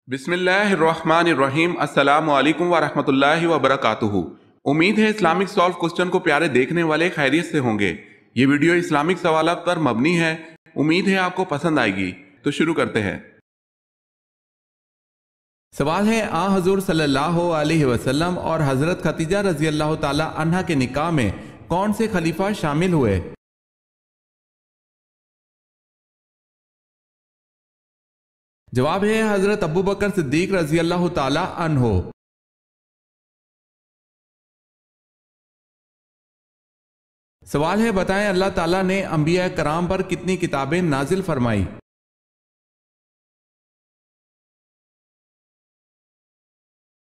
بسم اللہ الرحمن الرحیم۔ السلام علیکم ورحمۃ اللہ وبرکاتہ۔ امید ہے اسلامک سالو کوسچن کو پیارے دیکھنے والے خیریت سے ہوں گے۔ یہ ویڈیو اسلامک سوالات پر مبنی ہے، امید ہے آپ کو پسند آئے گی۔ تو شروع کرتے ہیں۔ سوال ہے، حضور صلی اللہ علیہ وسلم اور حضرت خدیجہ رضی اللہ تعالی عنہ کے نکاح میں کون سے خلیفہ شامل ہوئے؟ جواب ہے حضرت ابو بکر صدیق رضی اللہ تعالی عنہ۔ سوال ہے، بتائیں اللہ تعالیٰ نے انبیاء کرام پر کتنی کتابیں نازل فرمائی؟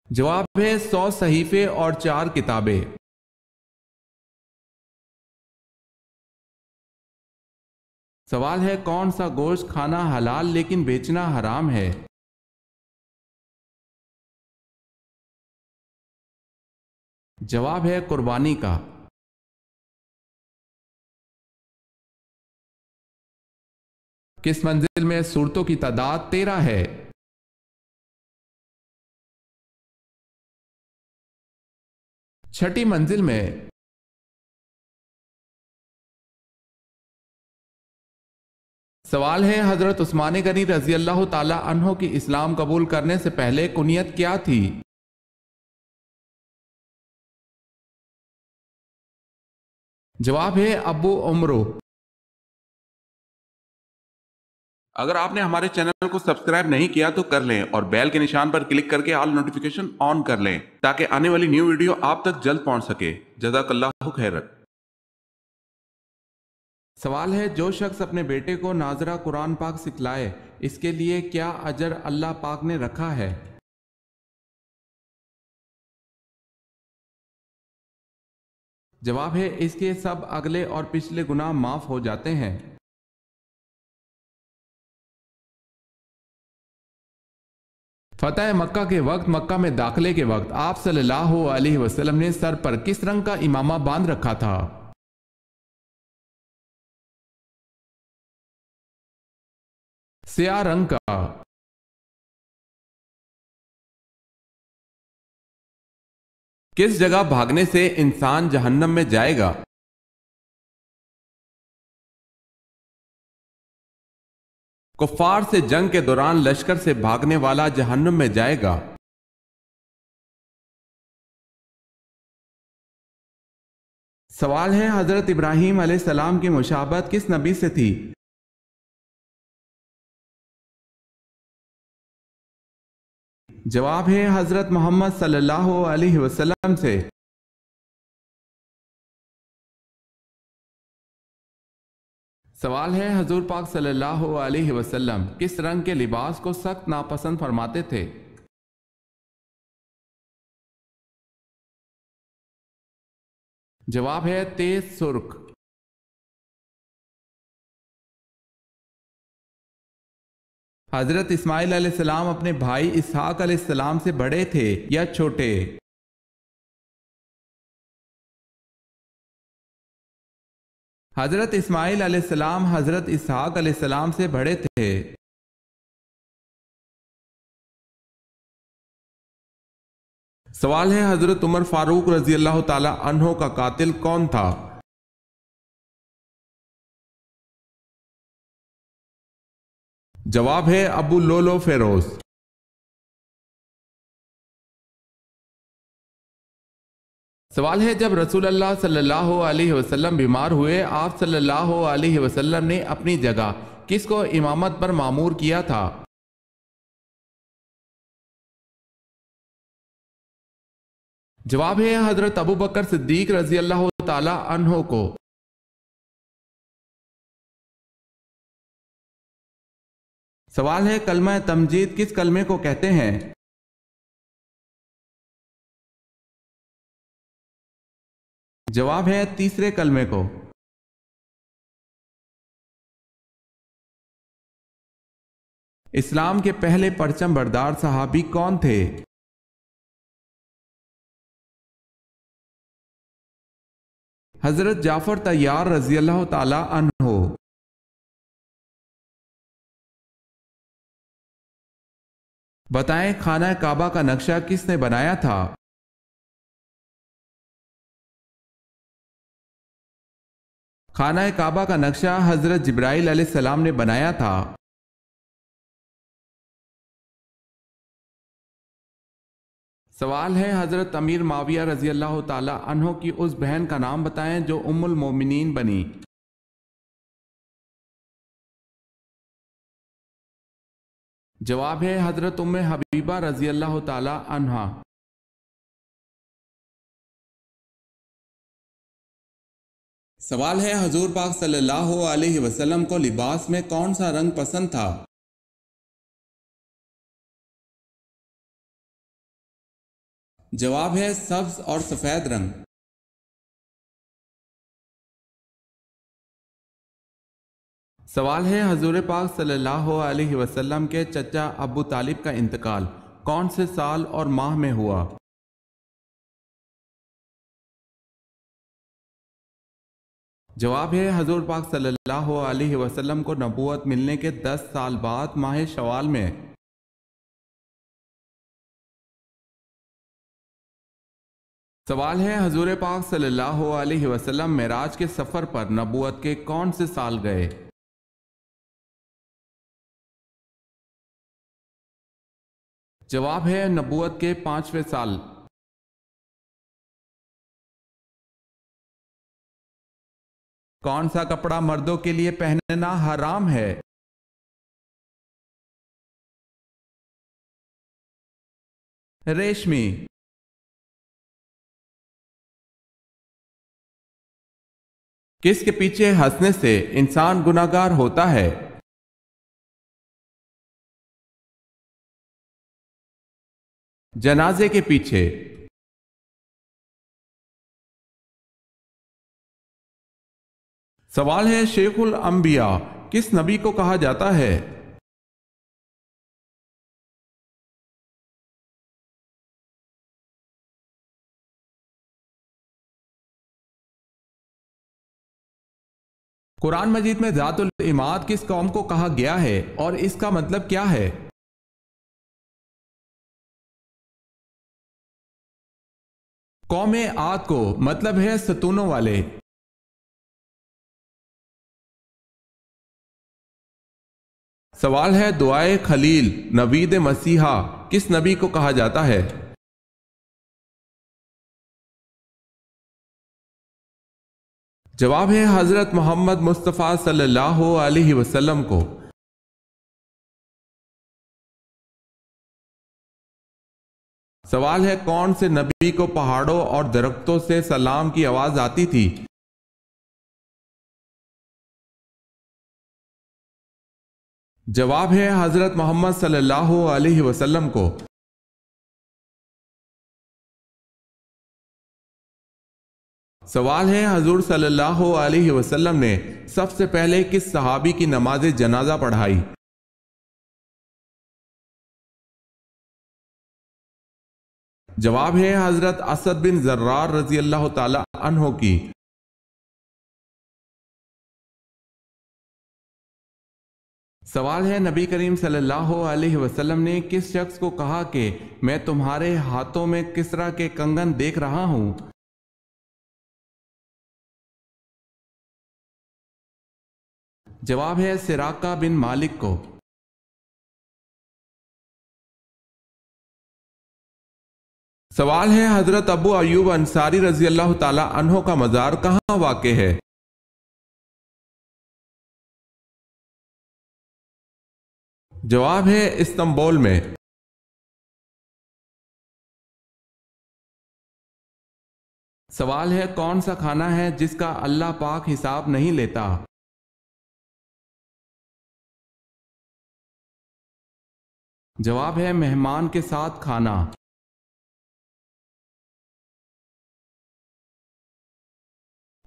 جواب ہے 100 صحیفے اور 4 کتابیں۔ سوال ہے، کون سا گوشت کھانا حلال لیکن بیچنا حرام ہے؟ جواب ہے قربانی کا۔ کس منزل میں صورتوں کی تعداد 13 ہے؟ چھٹی منزل میں۔ سوال ہے، حضرت عثمان غنی رضی اللہ تعالی عنہ کی اسلام قبول کرنے سے پہلے کنیت کیا تھی؟ جواب ہے ابو عمرو۔ اگر آپ نے ہمارے چینل کو سبسکرائب نہیں کیا تو کر لیں اور بیل کے نشان پر کلک کر کے آل نوٹیفیکیشن آن کر لیں تاکہ آنے والی نیو ویڈیو آپ تک جلد پہنچ سکے۔ جزاک اللہ خیر۔ سوال ہے، جو شخص اپنے بیٹے کو ناظرہ قرآن پاک سکھلائے اس کے لیے کیا اجر اللہ پاک نے رکھا ہے؟ جواب ہے اس کے سب اگلے اور پچھلے گناہ معاف ہو جاتے ہیں۔ فتح مکہ کے وقت، مکہ میں داخلے کے وقت آپ صلی اللہ علیہ وسلم نے سر پر کس رنگ کا امامہ باندھ رکھا تھا؟ سیاہ رنگ کا۔ کس جگہ بھاگنے سے انسان جہنم میں جائے گا؟ کفار سے جنگ کے دوران لشکر سے بھاگنے والا جہنم میں جائے گا۔ سوال ہے، حضرت ابراہیم علیہ السلام کی مشابہت کس نبی سے تھی؟ جواب ہے حضرت محمد صلی اللہ علیہ وسلم سے۔ سوال ہے، حضور پاک صلی اللہ علیہ وسلم کس رنگ کے لباس کو سخت ناپسند فرماتے تھے؟ جواب ہے تیز سرخ۔ حضرت اسماعیل علیہ السلام اپنے بھائی اسحاق علیہ السلام سے بڑے تھے یا چھوٹے؟ حضرت اسماعیل علیہ السلام حضرت اسحاق علیہ السلام سے بڑے تھے۔ سوال ہے، حضرت عمر فاروق رضی اللہ تعالی عنہ کا قاتل کون تھا؟ جواب ہے ابو لولو فیروز۔ سوال ہے، جب رسول اللہ صلی اللہ علیہ وسلم بیمار ہوئے آپ صلی اللہ علیہ وسلم نے اپنی جگہ کس کو امامت پر مامور کیا تھا؟ جواب ہے حضرت ابو بکر صدیق رضی اللہ تعالی عنہ کو۔ سوال ہے، کلمہ تمجید کس کلمے کو کہتے ہیں؟ جواب ہے تیسرے کلمے کو۔ اسلام کے پہلے پرچم بردار صحابی کون تھے؟ حضرت جعفر طیار رضی اللہ تعالی عنہ۔ بتائیں خانہ کعبہ کا نقشہ کس نے بنایا تھا؟ خانہ کعبہ کا نقشہ حضرت جبرائیل علیہ السلام نے بنایا تھا۔ سوال ہے حضرت امیر معاویہ رضی اللہ تعالی عنہ کی اس بہن کا نام بتائیں جو ام المومنین بنی۔ جواب ہے حضرت ام حبیبہ رضی اللہ تعالی عنہا۔ سوال ہے حضور پاک صلی اللہ علیہ وسلم کو لباس میں کون سا رنگ پسند تھا؟ جواب ہے سبز اور سفید رنگ۔ سوال ہے حضور پاک صلی اللہ علیہ وسلم کے چچا ابو طالب کا انتقال کون سے سال اور ماہ میں ہوا؟ جواب ہے حضور پاک صلی اللہ علیہ وسلم کو نبوت ملنے کے 10 سال بعد ماہ شوال میں۔ سوال ہے حضور پاک صلی اللہ علیہ وسلم معراج کے سفر پر نبوت کے کون سے سال گئے؟ جواب ہے نبوت کے 5ویں سال۔ کون سا کپڑا مردوں کے لیے پہننا حرام ہے؟ ریشمی۔ کس کے پیچھے ہنسنے سے انسان گناہگار ہوتا ہے؟ جنازے کے پیچھے۔ سوال ہے شیخ الانبیاء کس نبی کو کہا جاتا ہے؟ قرآن مجید میں ذات العماد کس قوم کو کہا گیا ہے اور اس کا مطلب کیا ہے؟ قوم عاد کو مطلب ہے ستونوں والے۔ سوال ہے دعائے خلیل نوید مسیحا کس نبی کو کہا جاتا ہے؟ جواب ہے حضرت محمد مصطفیٰ صلی اللہ علیہ وسلم کو۔ سوال ہے کون سے نبی کو پہاڑوں اور درختوں سے سلام کی آواز آتی تھی؟ جواب ہے حضرت محمد صلی اللہ علیہ وسلم کو۔ سوال ہے حضور صلی اللہ علیہ وسلم نے سب سے پہلے کس صحابی کی نماز جنازہ پڑھائی؟ جواب ہے حضرت اسد بن زرار رضی اللہ تعالی عنہ کی۔ سوال ہے نبی کریم صلی اللہ علیہ وسلم نے کس شخص کو کہا کہ میں تمہارے ہاتھوں میں کسرا کے کنگن دیکھ رہا ہوں؟ جواب ہے سراقہ بن مالک کو۔ سوال ہے حضرت ابو ایوب انصاری رضی اللہ تعالی عنہ کا مزار کہاں واقع ہے؟ جواب ہے استنبول میں۔ سوال ہے کون سا کھانا ہے جس کا اللہ پاک حساب نہیں لیتا؟ جواب ہے مہمان کے ساتھ کھانا۔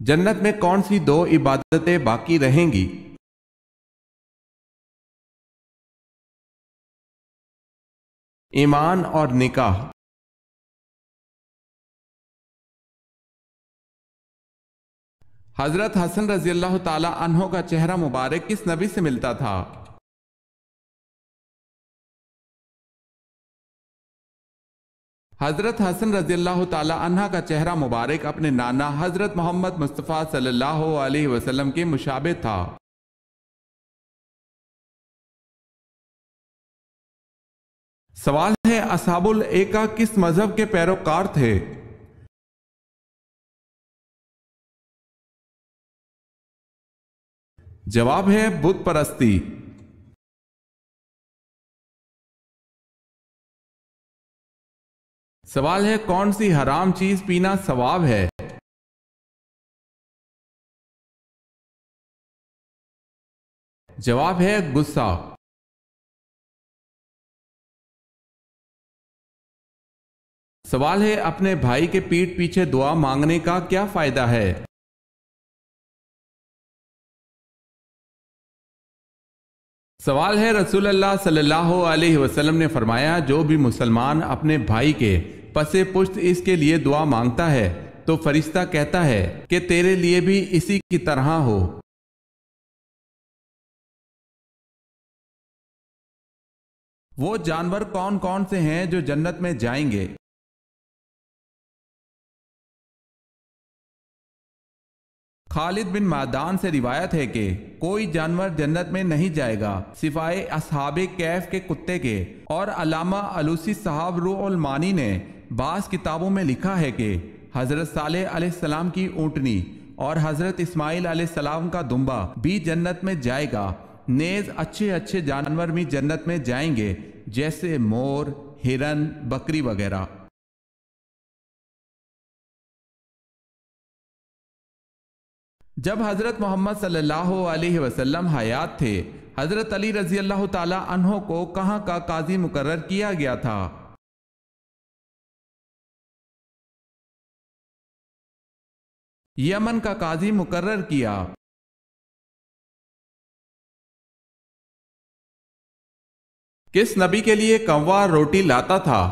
جنت میں کون سی 2 عبادتیں باقی رہیں گی؟ ایمان اور نکاح۔ حضرت حسن رضی اللہ تعالی عنہ کا چہرہ مبارک کس نبی سے ملتا تھا؟ حضرت حسن رضی اللہ تعالی عنہ کا چہرہ مبارک اپنے نانا حضرت محمد مصطفیٰ صلی اللہ علیہ وسلم کے مشابہ تھا۔ سوال ہے اصحاب الایکا کس مذہب کے پیروکار تھے؟ جواب ہے بت پرستی۔ سوال ہے کون سی حرام چیز پینا ثواب ہے؟ جواب ہے غصہ۔ سوال ہے اپنے بھائی کے پیٹھ پیچھے دعا مانگنے کا کیا فائدہ ہے؟ سوال ہے رسول اللہ صلی اللہ علیہ وسلم نے فرمایا جو بھی مسلمان اپنے بھائی کے پس پشت اس کے لیے دعا مانگتا ہے تو فرشتہ کہتا ہے کہ تیرے لیے بھی اسی کی طرح ہو۔ وہ جانور کون کون سے ہیں جو جنت میں جائیں گے؟ خالد بن معدان سے روایت ہے کہ کوئی جانور جنت میں نہیں جائے گا سوائے اصحاب کہف کے کتے کے، اور علامہ علوسی صاحب روح المعانی نے بعض کتابوں میں لکھا ہے کہ حضرت صالح علیہ السلام کی اونٹنی اور حضرت اسماعیل علیہ السلام کا دمبا بھی جنت میں جائے گا، نیز اچھے اچھے جانور بھی جنت میں جائیں گے جیسے مور، ہرن، بکری وغیرہ۔ جب حضرت محمد صلی اللہ علیہ وسلم حیات تھے، حضرت علی رضی اللہ تعالی عنہ کو کہاں کا قاضی مقرر کیا گیا تھا؟ یمن کا قاضی مقرر کیا۔ کس نبی کے لیے کنوا روٹی لاتا تھا؟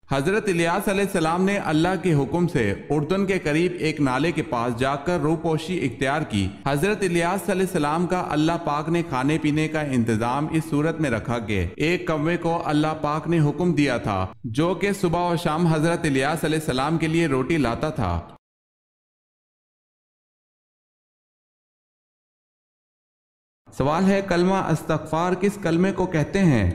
حضرت الیاس علیہ السلام نے اللہ کے حکم سے اردن کے قریب ایک نالے کے پاس جا کر روپوشی اختیار کی۔ حضرت الیاس علیہ السلام کا اللہ پاک نے کھانے پینے کا انتظام اس صورت میں رکھا کہ ایک کوے کو اللہ پاک نے حکم دیا تھا جو کہ صبح و شام حضرت الیاس علیہ السلام کے لیے روٹی لاتا تھا۔ سوال ہے کلمہ استغفار کس کلمے کو کہتے ہیں؟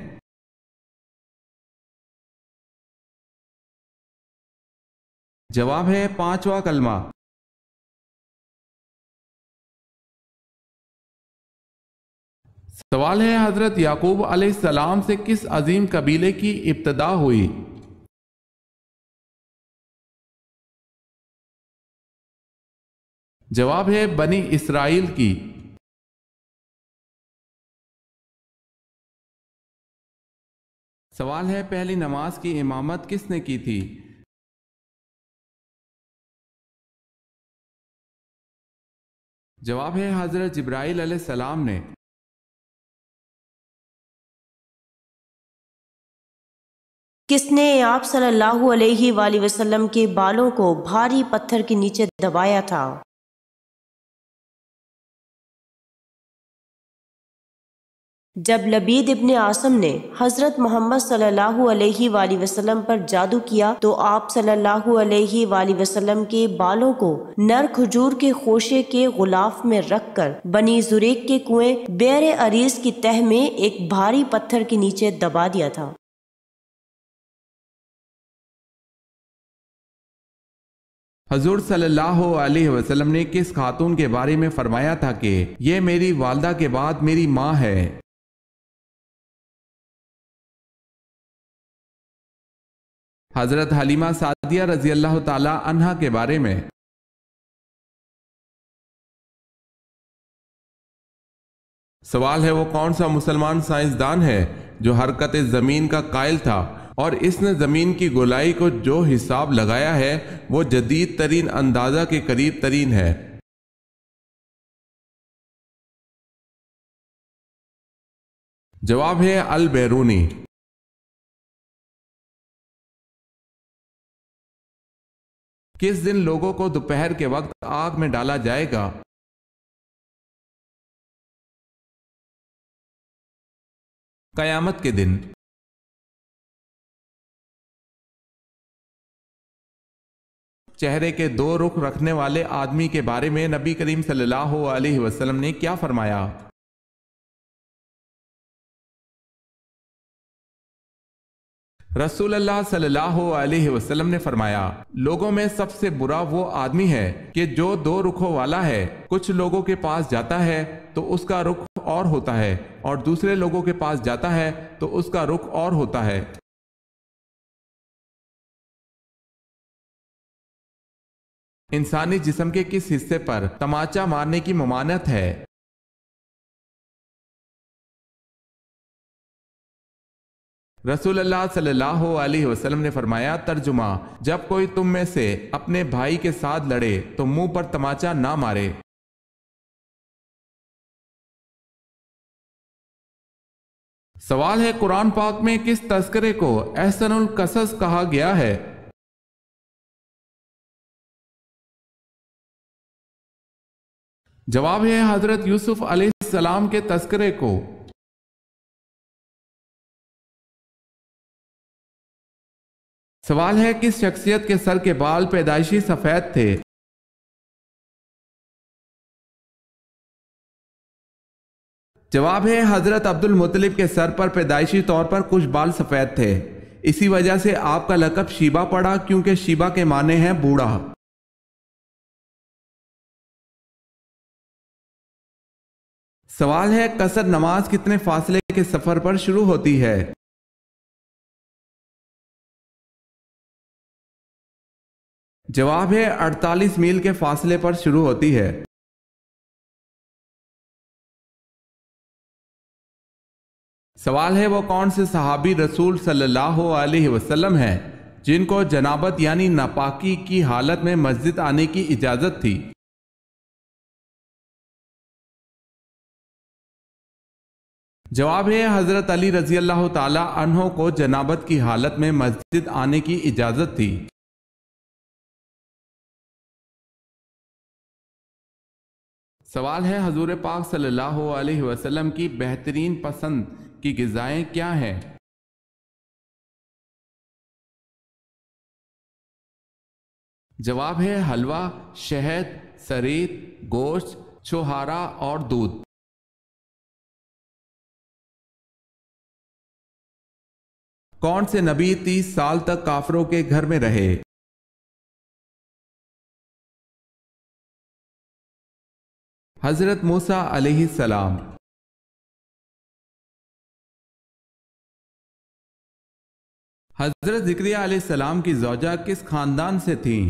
جواب ہے پانچواں کلمہ۔ سوال ہے حضرت یعقوب علیہ السلام سے کس عظیم قبیلے کی ابتدا ہوئی؟ جواب ہے بنی اسرائیل کی۔ سوال ہے پہلی نماز کی امامت کس نے کی تھی؟ جواب ہے حضرت جبرائیل علیہ السلام نے۔ کس نے آپ صلی اللہ علیہ وآلہ وسلم کے بالوں کو بھاری پتھر کے نیچے دبایا تھا؟ جب لبید ابن عاصم نے حضرت محمد صلی اللہ علیہ وآلہ وسلم پر جادو کیا تو آپ صلی اللہ علیہ وآلہ وسلم کے بالوں کو نر کھجور کے خوشے کے غلاف میں رکھ کر بنی زریق کے کنویں بئر عریض کی تہ میں ایک بھاری پتھر کے نیچے دبا دیا تھا۔ حضور صلی اللہ علیہ وسلم نے کس خاتون کے بارے میں فرمایا تھا کہ یہ میری والدہ کے بعد میری ماں ہے؟ حضرت حلیمہ سعدیہ رضی اللہ تعالی عنہا کے بارے میں۔ سوال ہے وہ کون سا مسلمان سائنسدان ہے جو حرکت زمین کا قائل تھا اور اس نے زمین کی گولائی کو جو حساب لگایا ہے وہ جدید ترین اندازہ کے قریب ترین ہے؟ جواب ہے البیرونی۔ کس دن لوگوں کو دوپہر کے وقت آگ میں ڈالا جائے گا؟ قیامت کے دن چہرے کے دو رخ رکھنے والے آدمی کے بارے میں نبی کریم صلی اللہ علیہ وسلم نے کیا فرمایا؟ رسول اللہ صلی اللہ علیہ وسلم نے فرمایا، لوگوں میں سب سے برا وہ آدمی ہے کہ جو دو رخوں والا ہے، کچھ لوگوں کے پاس جاتا ہے تو اس کا رخ اور ہوتا ہے اور دوسرے لوگوں کے پاس جاتا ہے تو اس کا رخ اور ہوتا ہے۔ انسانی جسم کے کس حصے پر تماچا مارنے کی ممانعت ہے؟ رسول اللہ صلی اللہ علیہ وسلم نے فرمایا، ترجمہ، جب کوئی تم میں سے اپنے بھائی کے ساتھ لڑے تو منہ پر تماچا نہ مارے۔ سوال ہے، قرآن پاک میں کس تذکرے کو احسن القصص کہا گیا ہے؟ جواب ہے حضرت یوسف علیہ السلام کے تذکرے کو۔ سوال ہے، کس شخصیت کے سر کے بال پیدائشی سفید تھے؟ جواب ہے حضرت عبد المطلب کے سر پر پیدائشی طور پر کچھ بال سفید تھے، اسی وجہ سے آپ کا لقب شیبہ پڑا، کیونکہ شیبہ کے معنی ہے بوڑھا۔ سوال ہے، قصر نماز کتنے فاصلے کے سفر پر شروع ہوتی ہے؟ جواب ہے 48 میل کے فاصلے پر شروع ہوتی ہے۔ سوال ہے، وہ کون سے صحابی رسول صلی اللہ علیہ وسلم ہیں جن کو جنابت یعنی ناپاکی کی حالت میں مسجد آنے کی اجازت تھی؟ جواب ہے حضرت علی رضی اللہ تعالی عنہ کو جنابت کی حالت میں مسجد آنے کی اجازت تھی۔ سوال ہے، حضور پاک صلی اللہ علیہ وسلم کی بہترین پسند کی غذائیں کیا ہیں؟ جواب ہے حلوہ، شہد، سرید، گوشت، چھوہارا اور دودھ۔ کون سے نبی 30 سال تک کافروں کے گھر میں رہے؟ حضرت موسیٰ علیہ السلام۔ حضرت زکریا علیہ السلام کی زوجہ کس خاندان سے تھیں؟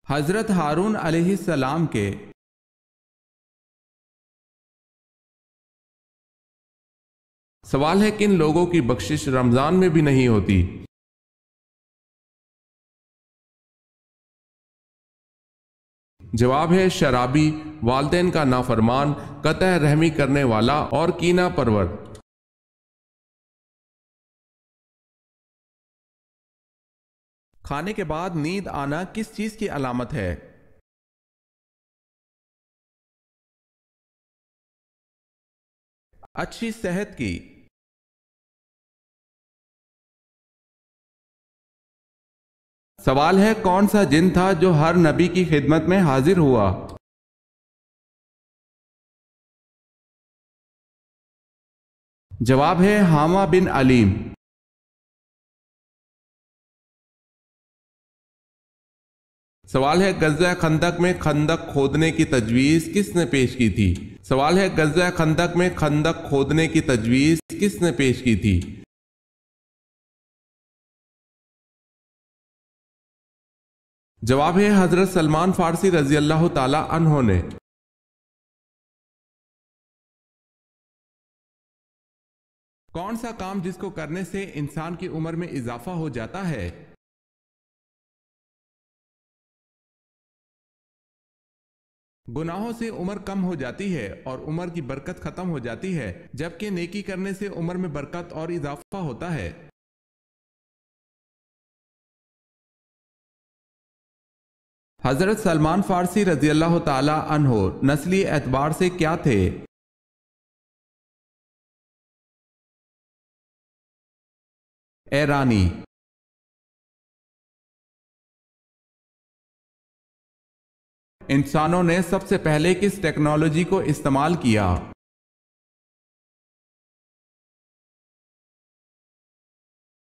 حضرت ہارون علیہ السلام کے۔ سوال ہے، کن لوگوں کی بخشش رمضان میں بھی نہیں ہوتی؟ جواب ہے شرابی، والدین کا نافرمان، قطع رحمی کرنے والا اور کینہ پرور۔ کھانے کے بعد نیند آنا کس چیز کی علامت ہے؟ اچھی صحت کی۔ سوال ہے، کون سا جن تھا جو ہر نبی کی خدمت میں حاضر ہوا؟ جواب ہے حامہ بن علیم۔ سوال ہے، غزوہ خندق میں خندق کھودنے کی تجویز کس نے پیش کی تھی؟ سوال ہے، غزوہ خندق میں خندق کھودنے کی تجویز کس نے پیش کی تھی؟ جواب ہے حضرت سلمان فارسی رضی اللہ تعالی عنہ نے۔ کون سا کام جس کو کرنے سے انسان کی عمر میں اضافہ ہو جاتا ہے؟ گناہوں سے عمر کم ہو جاتی ہے اور عمر کی برکت ختم ہو جاتی ہے، جبکہ نیکی کرنے سے عمر میں برکت اور اضافہ ہوتا ہے۔ حضرت سلمان فارسی رضی اللہ تعالی عنہ نسلی اعتبار سے کیا تھے؟ ایرانی۔ انسانوں نے سب سے پہلے کس ٹیکنالوجی کو استعمال کیا؟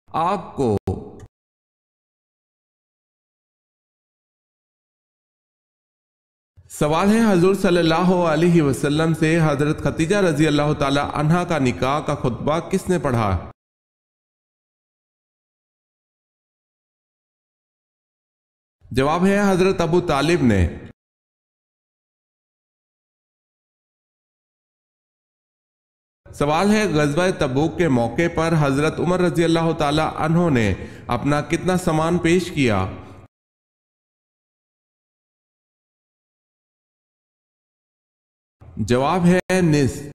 آگ کو۔ سوال ہے حضور صلی اللہ علیہ وسلم سے حضرت خدیجہ رضی اللہ تعالی عنہا کا نکاح کا خطبہ کس نے پڑھا؟ جواب ہے حضرت ابو طالب نے۔ سوال ہے غزوہ تبوک کے موقع پر حضرت عمر رضی اللہ تعالی عنہ نے اپنا کتنا سامان پیش کیا؟ جواب ہے نصف۔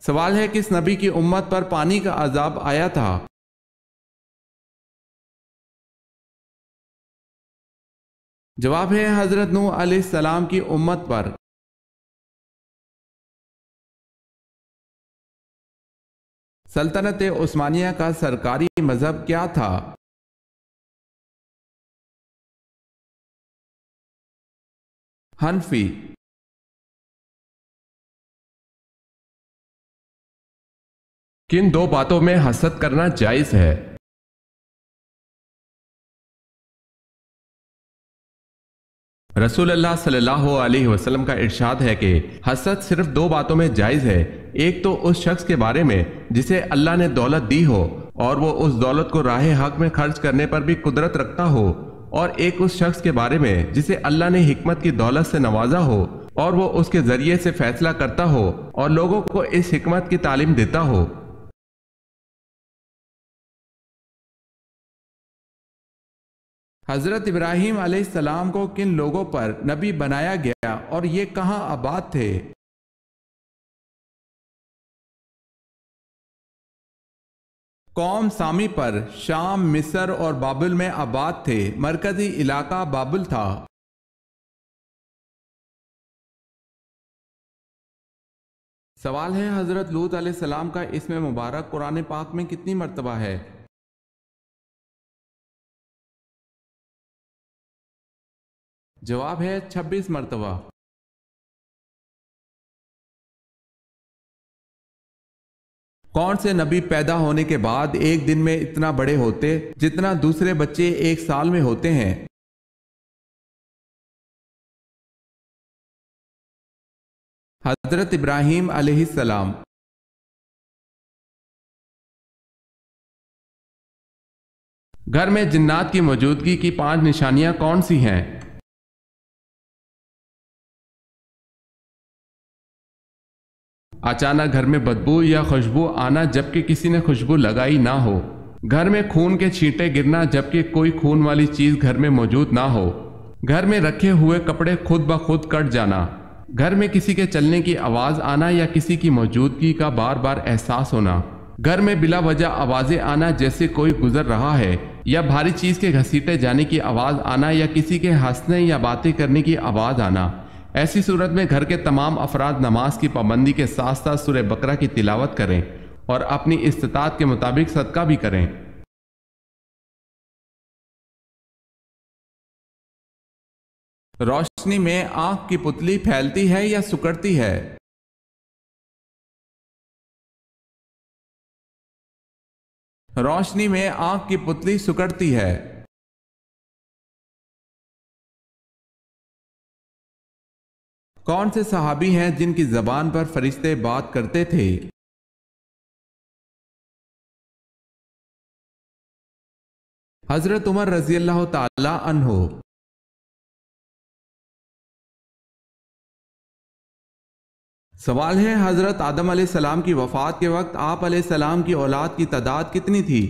سوال ہے کس نبی کی امت پر پانی کا عذاب آیا تھا؟ جواب ہے حضرت نوح علیہ السلام کی امت پر۔ سلطنت عثمانیہ کا سرکاری مذہب کیا تھا؟ حنفی۔ کن دو باتوں میں حسد کرنا جائز ہے؟ رسول اللہ صلی اللہ علیہ وسلم کا ارشاد ہے کہ حسد صرف دو باتوں میں جائز ہے، ایک تو اس شخص کے بارے میں جسے اللہ نے دولت دی ہو اور وہ اس دولت کو راہ حق میں خرچ کرنے پر بھی قدرت رکھتا ہو، اور ایک اس شخص کے بارے میں جسے اللہ نے حکمت کی دولت سے نوازا ہو اور وہ اس کے ذریعے سے فیصلہ کرتا ہو اور لوگوں کو اس حکمت کی تعلیم دیتا ہو۔ حضرت ابراہیم علیہ السلام کو کن لوگوں پر نبی بنایا گیا اور یہ کہاں آباد تھے؟ قوم سامی پر شام، مصر اور بابل میں آباد تھے، مرکزی علاقہ بابل تھا۔ سوال ہے حضرت لوط علیہ السلام کا اسم مبارک قرآن پاک میں کتنی مرتبہ ہے؟ جواب ہے 26 مرتبہ۔ کون سے نبی پیدا ہونے کے بعد ایک دن میں اتنا بڑے ہوتے جتنا دوسرے بچے ایک سال میں ہوتے ہیں؟ حضرت ابراہیم علیہ السلام۔ گھر میں جنات کی موجودگی کی 5 نشانیاں کون سی ہیں؟ اچانک گھر میں بدبو یا خوشبو آنا جبکہ کسی نے خوشبو لگائی نہ ہو، گھر میں خون کے چھینٹے گرنا جبکہ کوئی خون والی چیز گھر میں موجود نہ ہو، گھر میں رکھے ہوئے کپڑے خود بخود کٹ جانا، گھر میں کسی کے چلنے کی آواز آنا یا کسی کی موجودگی کا بار بار احساس ہونا، گھر میں بلا وجہ آوازیں آنا جیسے کوئی گزر رہا ہے، یا بھاری چیز کے گھسیٹے جانے کی آواز آنا یا کسی کے ہنسنے یا باتیں کرنے کی آواز آنا۔ ایسی صورت میں گھر کے تمام افراد نماز کی پابندی کے ساتھ ساتھ سورہ بقرہ کی تلاوت کریں اور اپنی استطاعت کے مطابق صدقہ بھی کریں۔ روشنی میں آنکھ کی پتلی پھیلتی ہے یا سکڑتی ہے؟ روشنی میں آنکھ کی پتلی سکڑتی ہے۔ کون سے صحابی ہیں جن کی زبان پر فرشتے بات کرتے تھے؟ حضرت عمر رضی اللہ تعالی عنہ۔ سوال ہے حضرت آدم علیہ السلام کی وفات کے وقت آپ علیہ السلام کی اولاد کی تعداد کتنی تھی؟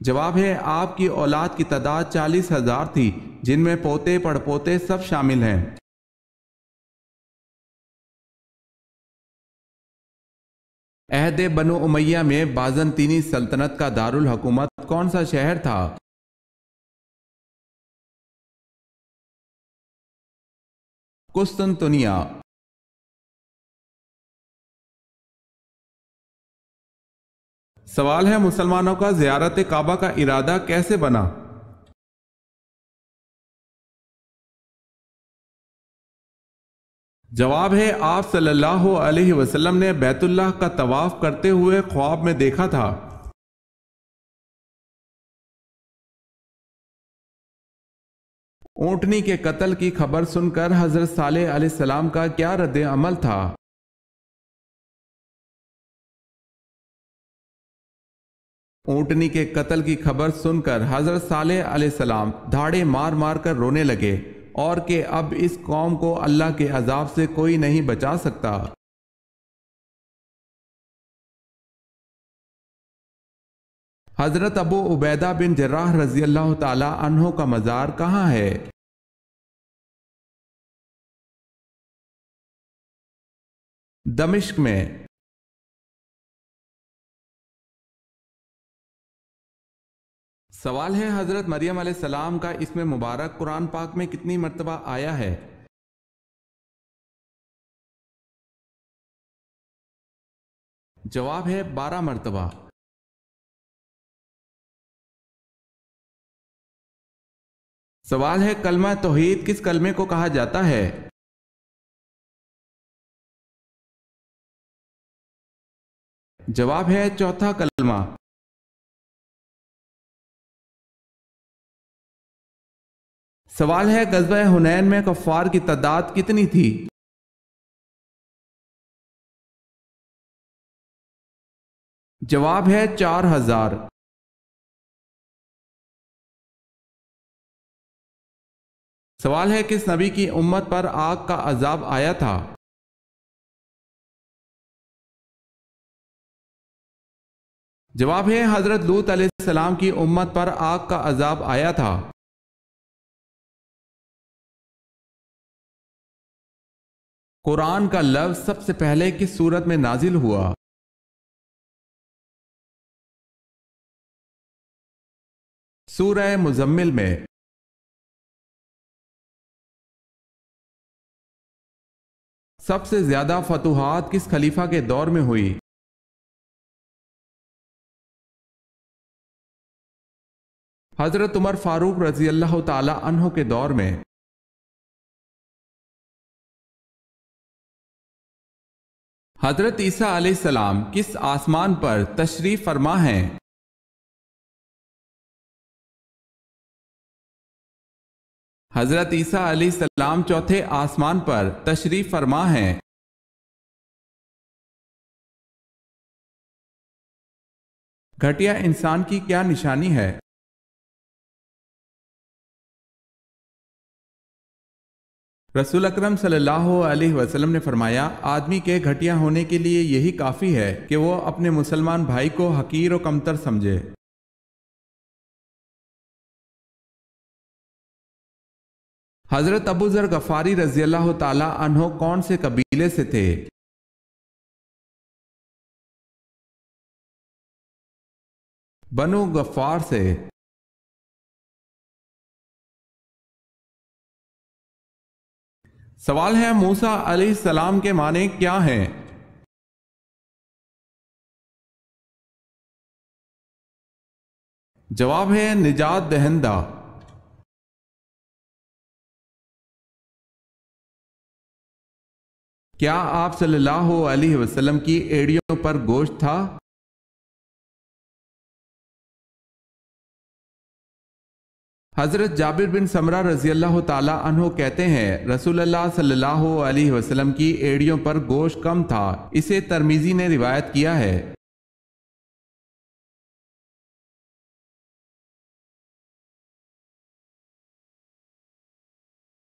جواب ہے آپ کی اولاد کی تعداد 40,000 تھی، جن میں پوتے پڑ پوتے سب شامل ہیں۔ عہد بنو امیہ میں بازنطینی سلطنت کا دارالحکومت کون سا شہر تھا؟ قسطنطنیہ۔ سوال ہے مسلمانوں کا زیارت کعبہ کا ارادہ کیسے بنا؟ جواب ہے آپ صلی اللہ علیہ وسلم نے بیت اللہ کا طواف کرتے ہوئے خواب میں دیکھا تھا۔ اونٹنی کے قتل کی خبر سن کر حضرت صالح علیہ السلام کا کیا رد عمل تھا؟ اونٹنی کے قتل کی خبر سن کر حضرت صالح علیہ السلام دھاڑے مار مار کر رونے لگے اور کہ اب اس قوم کو اللہ کے عذاب سے کوئی نہیں بچا سکتا۔ حضرت ابو عبیدہ بن جراح رضی اللہ تعالی عنہ کا مزار کہاں ہے؟ دمشق میں۔ سوال ہے حضرت مریم علیہ السلام کا اسم مبارک قرآن پاک میں کتنی مرتبہ آیا ہے؟ جواب ہے 12 مرتبہ۔ سوال ہے کلمہ توحید کس کلمے کو کہا جاتا ہے؟ جواب ہے چوتھا کلمہ۔ سوال ہے غزوہ حنین میں کفار کی تعداد کتنی تھی؟ جواب ہے 4000۔ سوال ہے کس نبی کی امت پر آگ کا عذاب آیا تھا؟ جواب ہے حضرت لوط علیہ السلام کی امت پر آگ کا عذاب آیا تھا۔ قرآن کا لفظ سب سے پہلے کس سورت میں نازل ہوا؟ سورہ مزمل میں۔ سب سے زیادہ فتوحات کس خلیفہ کے دور میں ہوئی؟ حضرت عمر فاروق رضی اللہ تعالی عنہ کے دور میں۔ حضرت عیسیٰ علیہ السلام کس آسمان پر تشریف فرما ہیں؟ حضرت عیسیٰ علیہ السلام چوتھے آسمان پر تشریف فرما ہیں۔ گھٹیا انسان کی کیا نشانی ہے؟ رسول اکرم صلی اللہ علیہ وسلم نے فرمایا آدمی کے گھٹیا ہونے کے لیے یہی کافی ہے کہ وہ اپنے مسلمان بھائی کو حقیر و کمتر سمجھے۔ حضرت ابو ذر غفاری رضی اللہ تعالی عنہ کون سے قبیلے سے تھے؟ بنو غفار سے۔ سوال ہے موسیٰ علیہ السلام کے معنی کیا ہیں؟ جواب ہے نجات دہندہ۔ کیا آپ صلی اللہ علیہ وسلم کی ایڑیوں پر گوشت تھا؟ حضرت جابر بن سمرہ رضی اللہ تعالی عنہ کہتے ہیں رسول اللہ صلی اللہ علیہ وسلم کی ایڑیوں پر گوشت کم تھا، اسے ترمذی نے روایت کیا ہے۔